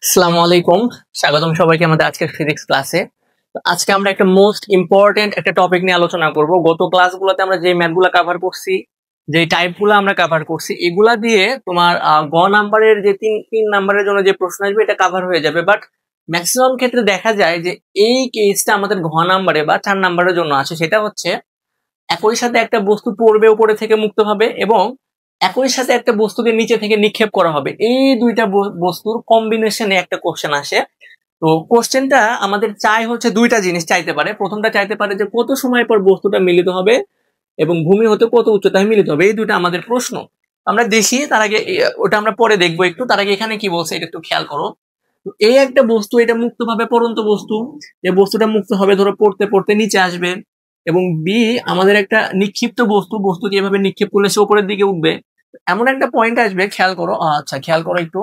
আসসালামু আলাইকুম। স্বাগতম সবাইকে আমাদের আজকের ফিজিক্স ক্লাসে। তো আজকে আমরা একটা মোস্ট ইম্পর্টেন্ট একটা টপিক নিয়ে আলোচনা করব। গত ক্লাসগুলোতে আমরা যে ম্যাথগুলো কভার করছি, যে টাইপগুলো আমরা কভার করছি, এগুলা দিয়ে তোমার গ নাম্বারের যে তিন তিন নাম্বারের জন্য যে প্রশ্ন আসবে এটা কভার হয়ে যাবে। বাট ম্যাক্সিমাম ক্ষেত্রে দেখা যায় যে এই কেসটা আমাদের ঘ নাম্বারে বা 4 নাম্বারের জন্য আছে। সেটা হচ্ছে একই সাথে একটা বস্তু পড়বে উপরে থেকে মুক্ত হবে এবং একই সাথে একটা বস্তুকে নিচে থেকে নিক্ষেপ করা হবে। এই দুইটা বস্তুর কম্বিনেশনে একটা কোশ্চেন আসে। তো কোশ্চেনটা আমাদের চাই হচ্ছে দুইটা জিনিস চাইতে পারে। প্রথমটা চাইতে পারে যে কত সময় পর বস্তুটা মিলিত হবে এবং ভূমি হতে কত উচ্চতায় মিলিত হবে। এই দুইটা আমাদের প্রশ্ন। আমরা দেখি তার আগে ওটা আমরা পরে দেখবো একটু। তার আগে এখানে কি বলছে এটা একটু খেয়াল করো। তো এই একটা বস্তু, এটা মুক্তভাবে পড়ন্ত বস্তু। এই বস্তুটা মুক্ত হবে, ধরো পড়তে পড়তে নিচে আসবে। এবং বি আমাদের একটা নিক্ষিপ্ত বস্তু, বস্তুকে এভাবে নিক্ষেপ করলে সে উপরের দিকে উঠবে। এমন একটা পয়েন্ট আসবে, খেয়াল করো। আচ্ছা, খেয়াল করো একটু।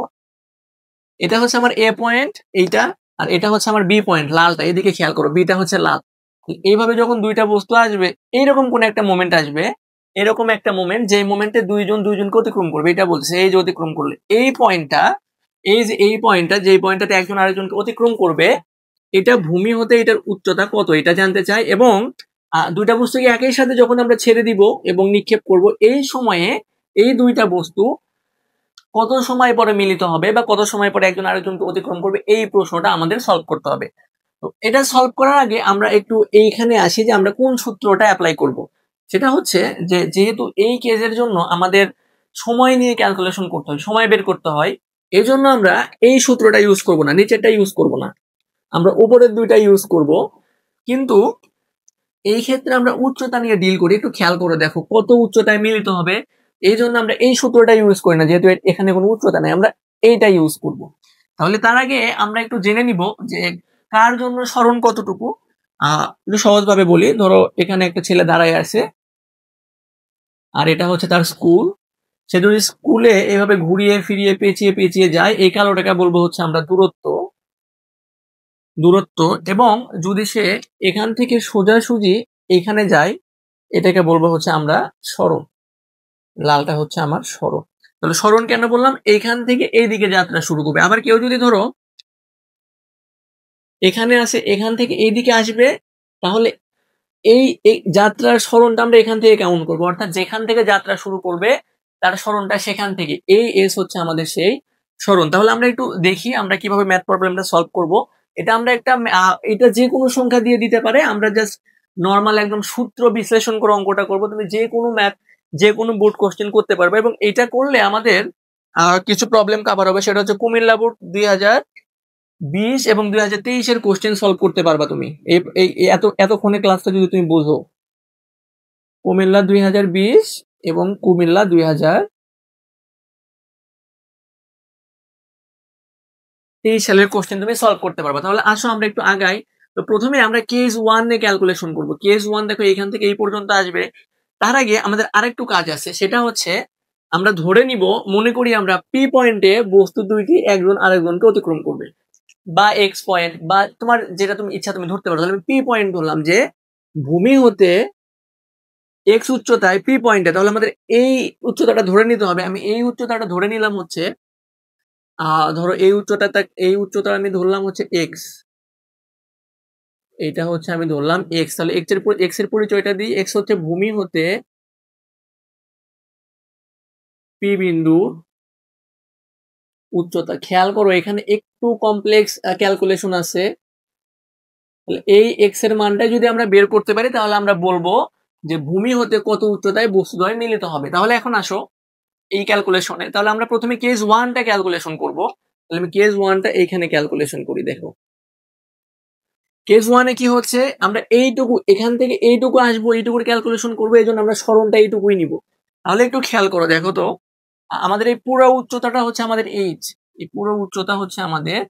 এটা হচ্ছে আমার এ পয়েন্ট, এইটা। আর এটা হচ্ছে আমার বি পয়েন্ট, লালটা। এদিকে খেয়াল করো, বিটা হচ্ছে লাল। এইভাবে যখন দুইটা বস্তু আসবে, এইরকম কোন একটা মোমেন্ট আসবে, এরকম একটা মোমেন্ট, যে মোমেন্টে দুইজন দুইজনকে অতিক্রম করবে, এটা বলছে। এই যে অতিক্রম করলে এই পয়েন্টটা, এই যে এই পয়েন্টটা, যে পয়েন্টটাতে একজন আরেকজনকে অতিক্রম করবে, এটা ভূমি হতে এটার উচ্চতা কত এটা জানতে চাই। এবং দুইটা বস্তুকে একই সাথে যখন আমরা ছেড়ে দিব এবং নিক্ষেপ করব, এই সময়ে এই দুইটা বস্তু কত সময় পরে মিলিত হবে বা কত সময় পরে একজন আরেকজনকে অতিক্রম করবে, এই প্রশ্নটা আমাদের সলভ করতে হবে। তো এটা সলভ করার আগে আমরা একটু এইখানে আসি যে আমরা কোন সূত্রটা অ্যাপ্লাই করব। সেটা হচ্ছে যে যেহেতু এই কেসের জন্য আমাদের সময় নিয়ে ক্যালকুলেশন করতে হয়, সময় বের করতে হয়, এই জন্য আমরা এই সূত্রটা ইউজ করব না, নিচেরটা ইউজ করব না, আমরা উপরের দুইটা ইউজ করব। কিন্তু এই ক্ষেত্রে আমরা উচ্চতা নিয়ে ডিল করি। একটু খেয়াল করে দেখো কত উচ্চতায় মিলিত হবে। এই জন্য আমরা এই সূত্রটা ইউজ করি না, যেহেতু এখানে কোনো উচ্চতা নাই, আমরা এইটা ইউজ করব। তাহলে তার আগে আমরা একটু জেনে নিব যে কার জন্য সরণ কতটুকু। একটু সহজভাবে বলি, ধরো এখানে একটা ছেলে দাঁড়ায় আছে, আর এটা হচ্ছে তার স্কুল। সে যদি স্কুলে এভাবে ঘুরিয়ে ফিরিয়ে পেঁচিয়ে পেঁচিয়ে যায়, এই কালোটাকে বলবো হচ্ছে আমরা দূরত্ব। দূরত্ব এবং যদি সে এখান থেকে সোজাসুজি এখানে যায়, এটাকে বলবো হচ্ছে আমরা সরণ। লালটা হচ্ছে আমার সরণ। তাহলে সরণ কেন বললাম? এইখান থেকে এইদিকে যাত্রা শুরু করবে। আবার কেউ যদি ধরো এখানে আসে, এখান থেকে এইদিকে আসবে, তাহলে এই যাত্রার সরণটা আমরা এখান থেকে কাউন্ট করবো। অর্থাৎ যেখান থেকে যাত্রা শুরু করবে তার সরণটা সেখান থেকে, এই এস হচ্ছে আমাদের সেই সরণ। তাহলে আমরা একটু দেখি আমরা কিভাবে ম্যাথ প্রবলেমটা সলভ করব। এটা আমরা একটা এটা যে কোনো সংখ্যা দিয়ে দিতে পারে। আমরা জাস্ট নর্মাল একদম সূত্র বিশ্লেষণ করে অঙ্কটা করব। তুমি যে কোনো ম্যাথ, যে কোনো বোর্ড কোশ্চেন করতে পারবে। এবং এটা করলে আমাদের কিছু প্রবলেম কভার হবে। সেটা হচ্ছে কুমিল্লা বোর্ড 2020 এবং 2023-এর কোশ্চেন সলভ করতে পারবা তুমি। এতক্ষণে ক্লাসটা যদি তুমি বোঝো। কুমিল্লা 2020 এবং কুমিল্লা 2023 সালের কোশ্চেন তুমি সলভ করতে পারবা। তাহলে আসো আমরা একটু আগাই। তো প্রথমে আমরা কেস 1 এ ক্যালকুলেশন করব। কেস 1 দেখো এখান থেকে এই পর্যন্ত আসবে। তার আগে আমাদের আরেকটু কাজ আছে, সেটা হচ্ছে আমরা ধরে নিব, মনে করি আমরা পি পয়েন্টে বস্তু দুইটি একজন আরেকজনকে অতিক্রম করবে, বা এক্স পয়েন্ট, বা তোমার যেটা তুমি ইচ্ছা তুমি ধরতে পারো। তাহলে আমি পি পয়েন্ট ধরলাম যে ভূমি হতে এক্স উচ্চতায় পি পয়েন্টে। তাহলে আমাদের এই উচ্চতাটা ধরে নিতে হবে। আমি এই উচ্চতাটা ধরে নিলাম হচ্ছে ধরো এই উচ্চতা আমি ধরলাম হচ্ছে এক্স। এটা হচ্ছে আমি ধরলাম এক্স। তাহলে এক্স এর পরিচয়টা দিই। এক্স হচ্ছে ভূমি হতে পি বিন্দু উচ্চতা। খেয়াল করো এখানে একটু কমপ্লেক্স ক্যালকুলেশন আছে। তাহলে এই এক্স এর মানটা যদি আমরা বের করতে পারি, তাহলে আমরা বলবো যে ভূমি হতে কত উচ্চতায় বস্তুদ্বয় মিলিত হবে। তাহলে এখন আসো এই ক্যালকুলেশনে। তাহলে আমরা প্রথমে কেস 1টা ক্যালকুলেশন করব। তাহলে আমি কেস 1টা এইখানে ক্যালকুলেশন করি। দেখো কেস 1-এ কি হচ্ছে, আমরা এইটুকু এখান থেকে এইটুকু আসবো, এইটুকুর ক্যালকুলেশন করবো। এই জন্য আমরা সরণটা এইটুকুই নিব। তাহলে একটু খেয়াল করো, দেখো তো আমাদের এই পুরো উচ্চতাটা হচ্ছে আমাদের এইচ। এই পুরো উচ্চতা হচ্ছে আমাদের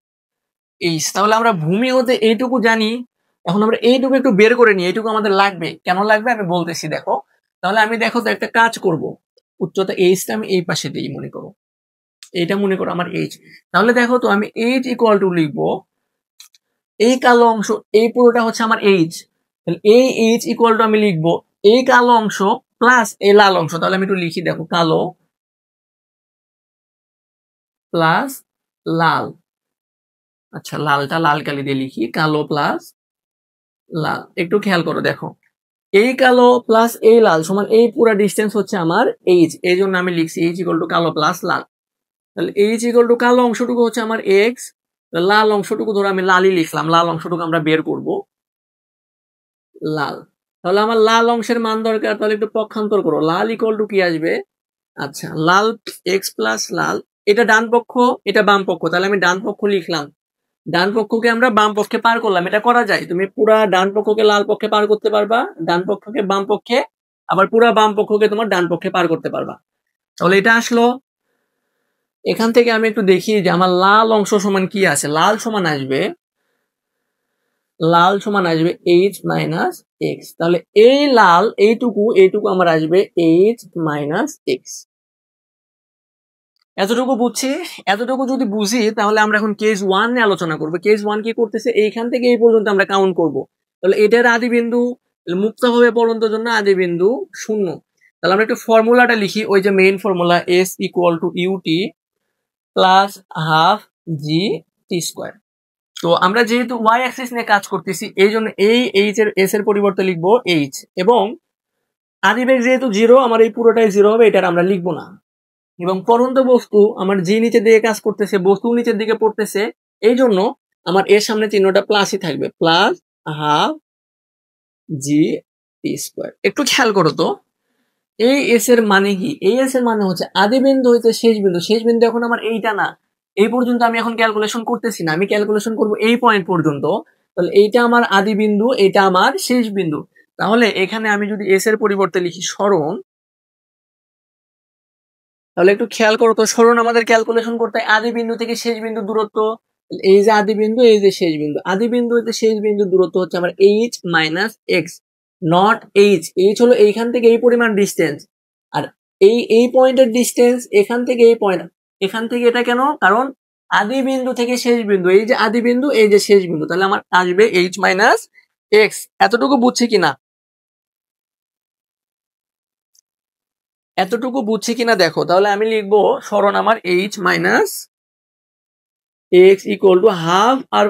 এইচ। তাহলে আমরা ভূমি হতে এইটুকু জানি। এখন আমরা এইটুকু একটু বের করে নিই। এইটুকু আমাদের লাগবে। কেন লাগবে আমি বলতেছি, দেখো। তাহলে আমি দেখো তো একটা কাজ করব। উচ্চতা এইচটা আমি এই পাশে দিই, মনে করো এইটা মনে করো আমার এইচ। তাহলে দেখো তো আমি এইচ ইকুয়াল টু লিখবো, এই কালো অংশ, এই পুরোটা হচ্ছে আমার এইচ। তাহলে এই এইচ ইকুয়াল টু আমি লিখবো এই কালো অংশ প্লাস এই লাল অংশ। তাহলে আমি একটু লিখি, দেখো কালো প্লাস লাল। আচ্ছা, লালটা লাল কালি দিয়ে লিখি, কালো প্লাস লাল। একটু খেয়াল করো, দেখো এই কালো প্লাস এই লাল সমান এই পুরো ডিস্টেন্স হচ্ছে আমার এইচ, এই জন্য আমি লিখছি এইচ ইকুয়াল টু কালো প্লাস লাল। তাহলে এইচ ইকুয়াল টু কালো অংশটুকু হচ্ছে আমার এক্স, লাল অংশটুকু ধরো আমি লালই লিখলাম, লাল অংশটুকু আমরা বের করব লাল। তাহলে আমার লাল অংশের মান দরকার, তাহলে একটু পক্ষান্তর করো, লাল ইকুয়াল টু কি আসবে? আচ্ছা, লাল এক্স প্লাস লাল, এটা ডান পক্ষ এটা বাম পক্ষ, তাহলে আমি ডান পক্ষ লিখলাম, ডান পক্ষকে আমরা বাম পক্ষে পার করলাম, এটা করা যায়, তুমি পুরা ডান পক্ষকে লাল পক্ষে পার করতে পারবা, ডান পক্ষকে বাম পক্ষে, আবার পুরা বাম পক্ষকে তোমার ডান পক্ষে পার করতে পারবা। তাহলে এটা আসলো। এখান থেকে আমি একটু দেখি যে আমার লাল অংশ সমান কি আছে, লাল সমান আসবে এইচ মাইনাস এক্স। তাহলে এই লাল এইটুকু আমার আসবে এইচ মাইনাস এক্স। এতটুকু বুঝছি। এতটুকু যদি বুঝি তাহলে আমরা এখন কেস 1 নিয়ে আলোচনা করবো। কেস 1 কি করতেছে, এইখান থেকে এই পর্যন্ত আমরা কাউন্ট করব। তাহলে এটার আদি বিন্দু মুক্তভাবে পড়ন্তের জন্য আদি বিন্দু 0। তাহলে আমরা একটু ফর্মুলাটা লিখি, ওই যে main formula, s equal to u t plus half g t square. তো আমরা যেহেতু ওয়াই অ্যাক্সিস নিয়ে কাজ করতেছি, এই জন্য এই এইচ এর এস এর পরিবর্তে লিখবো এইচ, এবং আদিবেগ যেহেতু 0, আমার এই পুরোটাই 0 হবে, এটার আমরা লিখবো না। এবং পরন্ত বস্তু আমার জি নিচের দিকে কাজ করতেছে, বস্তু নিচের দিকে পড়তেছে, এই জন্য আমার এর সামনে চিহ্নটা প্লাসই থাকবে, plus half g t square. একটু খেয়াল করো তো, এই এস এর মানে কি? এই এস এর মানে হচ্ছে আদি বিন্দু হইতে শেষ বিন্দু, শেষ বিন্দু এখন আমার এইটা না, এই পর্যন্ত আমি এখন ক্যালকুলেশন করতেছি না, আমি ক্যালকুলেশন করব এই পয়েন্ট পর্যন্ত। তাহলে এইটা আমার আদি বিন্দু, এটা আমার শেষ বিন্দু। তাহলে এখানে আমি যদি এস এর পরিবর্তে লিখি সরণ, তাহলে একটু খেয়াল করো তো, সরণ আমাদের ক্যালকুলেশন করতে আদি বিন্দু থেকে শেষ বিন্দু দূরত্ব, এই যে আদি বিন্দু এই যে শেষ বিন্দু, আদি বিন্দু হইতে শেষ বিন্দু দূরত্ব হচ্ছে আমার H minus x, not H. H হলো এইখান থেকে এই পরিমাণ ডিস্টেন্স, আর এই পয়েন্টের ডিস্টেন্স এখান থেকে এই পয়েন্ট, এখান থেকে এটা কেন, কারণ আদি বিন্দু থেকে শেষ বিন্দু, এই যে আদি বিন্দু এই যে শেষ বিন্দু, তাহলে আমার আসবে এইচ মাইনাস এক্স। এতটুকু বুঝছি কিনা? এতটুকু বুঝছি কিনা দেখো, তাহলে আমি লিখবো সরণ আমার H minus x equal to half, আর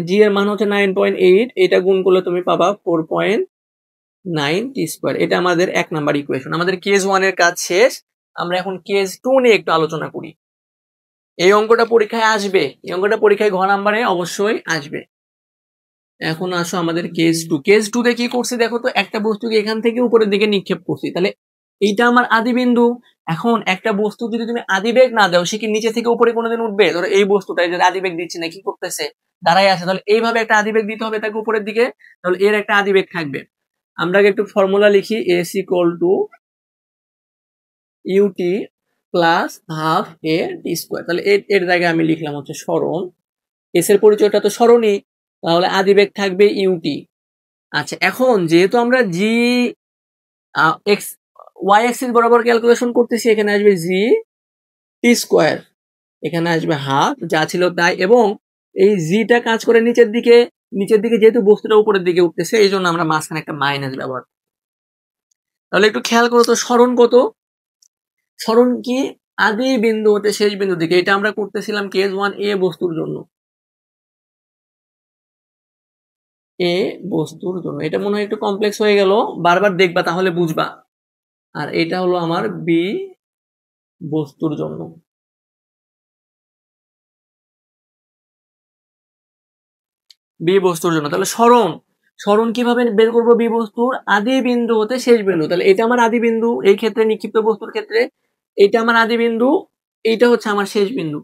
জি এর মান হচ্ছে 9.8, এটা গুণ করলে তুমি পাবা 4.9 টি স্কোয়ার। এটা আমাদের 1 নাম্বার ইকুয়েশন। আমাদের কেস 1 এর কাজ শেষ। আমরা এখন কেস 2 নিয়ে একটু আলোচনা করি। এই অঙ্কটা পরীক্ষায় আসবে, এই অঙ্কটা পরীক্ষায় ঘ নাম্বারে অবশ্যই আসবে। এখন আসো আমাদের কেস 2। কেস 2 তে কি করছি দেখো তো, একটা বস্তুকে এখান থেকে উপরের দিকে নিক্ষেপ করছি, তাহলে এইটা আমার আদি বিন্দু। এখন একটা বস্তু যদি তুমি আদিবেগ না দাও, সে কি নিচে থেকে উপরে কোনোদিন উঠবে? ধরো এই বস্তুটা যদি আদিবেগ দিচ্ছে না, কি করতেছে, দাঁড়াই আছে, তাহলে এইভাবে একটা আদিবেগ দিতে হবে তাকে উপরের দিকে, তাহলে এর একটা আদিবেগ থাকবে। আমরা একটু ফর্মুলা লিখি, s equal to u t plus half a t square. তাহলে এর জায়গায় আমি লিখলাম হচ্ছে সরণ, এস এর পরিচয়টা তো সরণই, তাহলে আদিবেগ থাকবে ইউটি। আচ্ছা, এখন যেহেতু আমরা জি এক্স ওয়াই অ্যাক্সিস বরাবর ক্যালকুলেশন করতেছি, এখানে আসবে জি টি স্কোয়ার, এখানে আসবে হাফ, যা ছিল তাই, এবং এই জিটা কাজ করে নিচের দিকে, নিচের দিকে যেহেতু বস্তুটা উপরের দিকে উঠতেছে, এই জন্য আমরা মাঝখানে একটা মাইনাস ব্যবহার। তাহলে একটু খেয়াল করো তো, সরণ কত? সরণ কি আদি বিন্দু হতে শেষ বিন্দু দিকে, এটা আমরা করতেছিলাম কেস 1 এ বস্তুর জন্য, এ বস্তুর জন্য। এটা মনে হয় একটু কমপ্লেক্স হয়ে গেল, বারবার দেখবা তাহলে বুঝবা। আর এটা হলো আমার বি বস্তুর জন্য। বি বস্তুর জন্য, তাহলে সরণ, সরণ কিভাবে বের করবো? বি বস্তুর আদি বিন্দু হতে শেষ বিন্দু, তাহলে এটা আমার আদি বিন্দু, এই ক্ষেত্রে নিক্ষিপ্ত বস্তুর ক্ষেত্রে এটা আমার আদি বিন্দু, এইটা হচ্ছে আমার শেষ বিন্দু।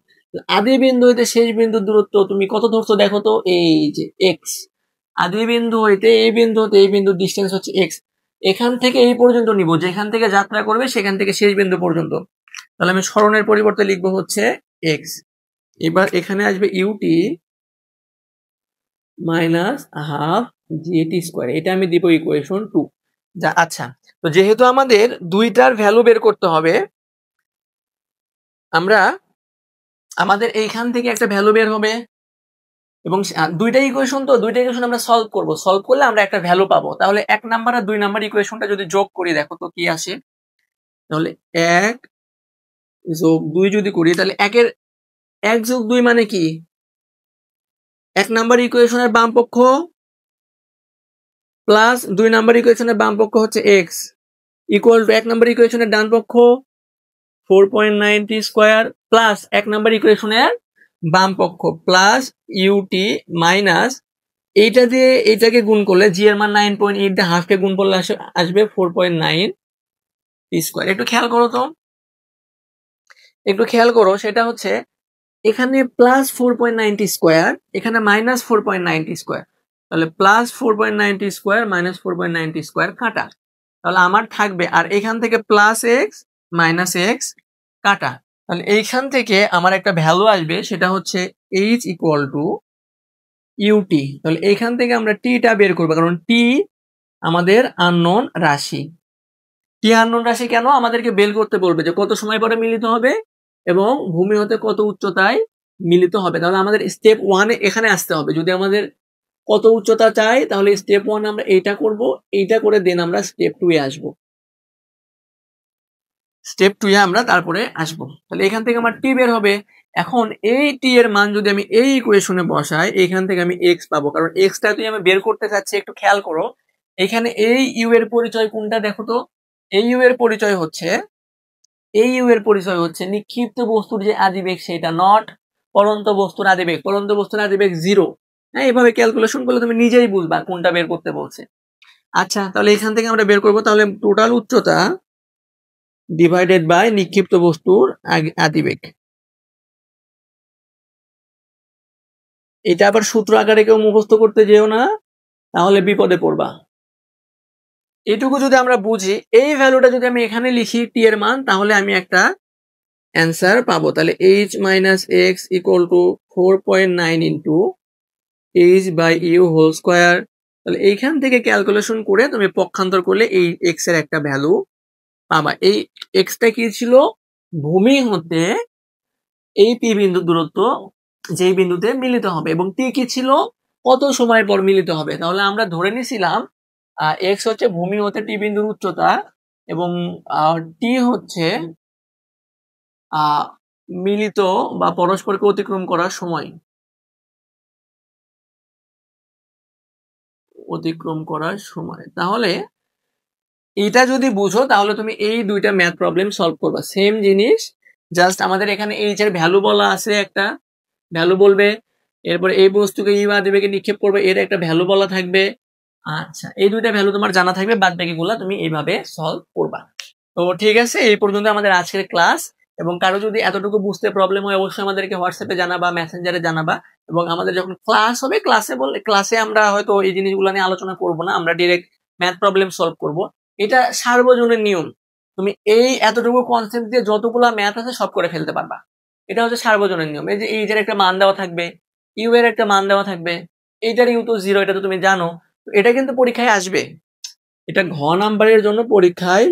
আদি বিন্দু হইতে শেষ বিন্দুর দূরত্ব তুমি কত ধরছো দেখো তো, এই যে এক্স। আদি বিন্দু হইতে এই বিন্দু হতে এই বিন্দুর ডিস্টেন্স হচ্ছে এক্স, এখান থেকে এই পর্যন্ত নিব, যেখান থেকে যাত্রা করবে সেখান থেকে শেষ বিন্দু পর্যন্ত। তাহলে আমি সরণের পরিবর্তে লিখবো হচ্ছে এক্স। এবার এখানে আসবে u t minus half g t square, এটা আমি দিব ইকুয়েশন 2। যা, আচ্ছা, তো যেহেতু আমাদের দুইটার ভ্যালু বের করতে হবে, আমরা আমাদের এইখান থেকে একটা ভ্যালু বের হবে, এবং দুইটা ইকুয়েশন, তো দুইটা ইকুয়েশন আমরা সলভ করব, সলভ করলে আমরা একটা ভ্যালু পাবো। তাহলে 1 নাম্বার আর 2 নাম্বার ইকুয়েশনটা যদি যোগ করি দেখো তো কি আসে, তাহলে 1 যোগ 2 যদি করি, তাহলে 1 যোগ 2 মানে কি? 1 নাম্বার ইকুয়েশনের বাম পক্ষ প্লাস 2 নাম্বার ইকুয়েশনের বাম পক্ষ হচ্ছে x ইকুয়াল টু 1 নাম্বার ইকুয়েশনের ডান পক্ষ 4.9t স্কয়ার প্লাস 1 নাম্বার ইকুয়েশনের বাম পক্ষ প্লাস ut মাইনাস এইটা দিয়ে এটাকে গুণ করলে g এর মান 9.8 দিয়ে হাফ কে গুণ করলে আসবে 4.9 t স্কয়ার। একটু খেয়াল করো সেটা হচ্ছে এখানে প্লাস 4.9 t স্কয়ার এখানে মাইনাস 4.9 t স্কয়ার, তাহলে plus 4.9 t square minus 4.9 t square কাটা, তাহলে আমার থাকবে আর এখান থেকে প্লাস এক্স মাইনাস এক্স কাটা, তাহলে এইখান থেকে আমার একটা ভ্যালু আসবে সেটা হচ্ছে h ইকুয়াল টু ut। তাহলে এইখান থেকে আমরা টিটা বের করবো কারণ টি আমাদের আননোন রাশি। টি আননোন রাশি কেন? আমাদেরকে বের করতে বলবে যে কত সময় পরে মিলিত হবে এবং ভূমি হতে কত উচ্চতায় মিলিত হবে। তাহলে আমাদের স্টেপ 1 এখানে আসতে হবে। যদি আমাদের কত উচ্চতা চাই তাহলে স্টেপ 1 আমরা এইটা করব, এইটা করে দেন আমরা স্টেপ 2 এ আসব। স্টেপ 2 এ আমরা তারপরে আসব। তাহলে এখান থেকে আমার টি বের হবে। এখন এই টি এর মান যদি আমি এই ইকুয়েশনে বসাই এখান থেকে আমি x পাবো, কারণ x টা তুই আমি বের করতে চাচ্ছি। একটু খেয়াল করো এখানে এই ইউ এর পরিচয় কোনটা দেখো তো। এই ইউ এর পরিচয় হচ্ছে নিক্ষিপ্ত বস্তুর যে আদিবেগ সেটা, নট পরন্ত বস্তুর আদিবেগ। পরন্ত বস্তুর আদিবেগ 0। হ্যাঁ, এইভাবে ক্যালকুলেশন করলে তুমি নিজেই বুঝবা কোনটা বের করতে বলছে। আচ্ছা, তাহলে এখান থেকে আমরা বের করব। তাহলে টোটাল উচ্চতা ডিভাইডেড বাই নিক্ষিপ্ত বস্তুর আদিবেগ। এটা আবার সূত্র আকারে কেউ মুখস্থ করতে যেও না, তাহলে বিপদে পড়বা। এটুকু যদি আমরা বুঝি, এই ভ্যালুটা যদি আমি এখানে লিখি টি এর মান, তাহলে আমি একটা অ্যান্সার পাবো। তাহলে h minus x equal to 4.9 into h by u whole square. তাহলে এইখান থেকে ক্যালকুলেশন করে তুমি পক্ষান্তর করলে এই x এর একটা ভ্যালু পাবা। এই x টা কি ছিল? ভূমি হতে এই পি বিন্দু দূরত্ব যেই বিন্দুতে মিলিত হবে, এবং টি কি ছিল? কত সময় পর মিলিত হবে। তাহলে আমরা ধরে নিছিলাম x হচ্ছে ভূমি হতে টি বিন্দুর উচ্চতা এবং টি হচ্ছে মিলিত বা পরস্পরকে অতিক্রম করার সময়। তাহলে এটা যদি বুঝো তাহলে তুমি এই দুইটা ম্যাথ প্রবলেম সলভ করবা। সেম জিনিস, জাস্ট আমাদের এখানে এইচ এর ভ্যালু বলা আছে, একটা ভ্যালু বলবে, এরপর এই বস্তুকে ইউ আদিবেগে নিক্ষেপ করবে, এর একটা ভ্যালু বলা থাকবে। আচ্ছা, এই দুইটা ভ্যালু তোমার জানা থাকবে, বাদ বাকিগুলো তুমি এইভাবে সলভ করবা। তো ঠিক আছে, এই পর্যন্ত আমাদের আজকের ক্লাস। এবং কারো যদি এতটুকু বুঝতে প্রবলেম হয় অবশ্যই আমাদেরকে হোয়াটসঅ্যাপে জানাবা, মেসেঞ্জারে জানাবা। এবং আমাদের যখন ক্লাস হবে ক্লাসে আমরা হয়তো এই জিনিসগুলো নিয়ে আলোচনা করব না, আমরা ডিরেক্ট ম্যাথ প্রবলেম সলভ করব। এটা সার্বজনীন নিয়ম, তুমি এই এতটুকু কনসেপ্ট দিয়ে যতগুলো ম্যাথ আছে সব করে ফেলতে পারবা। এটা হচ্ছে সার্বজনীন নিয়ম। এই যে এইচ এর একটা মান দেওয়া থাকবে, ইউ এর একটা মান দেওয়া থাকবে, এইটার ইউ তো 0, এটা তো তুমি জানো। এটা কিন্তু পরীক্ষায় আসবে, এটা ঘ নাম্বারের জন্য পরীক্ষায়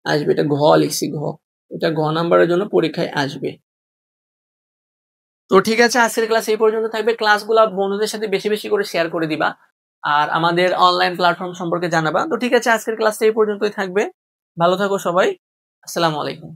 আসবে। এটা ঘ লিখছি, এটা ঘ নাম্বারের জন্য পরীক্ষায় আসবে। তো ঠিক আছে, আজকের ক্লাস এই পর্যন্ত থাকবে। ক্লাসগুলো বন্ধুদের সাথে বেশি বেশি করে শেয়ার করে দিবা আর আমাদের অনলাইন প্ল্যাটফর্ম সম্পর্কে জানাবা। তো ঠিক আছে, আজকের ক্লাসটা এই পর্যন্তই থাকবে। ভালো থাকো সবাই, আসসালামু আলাইকুম।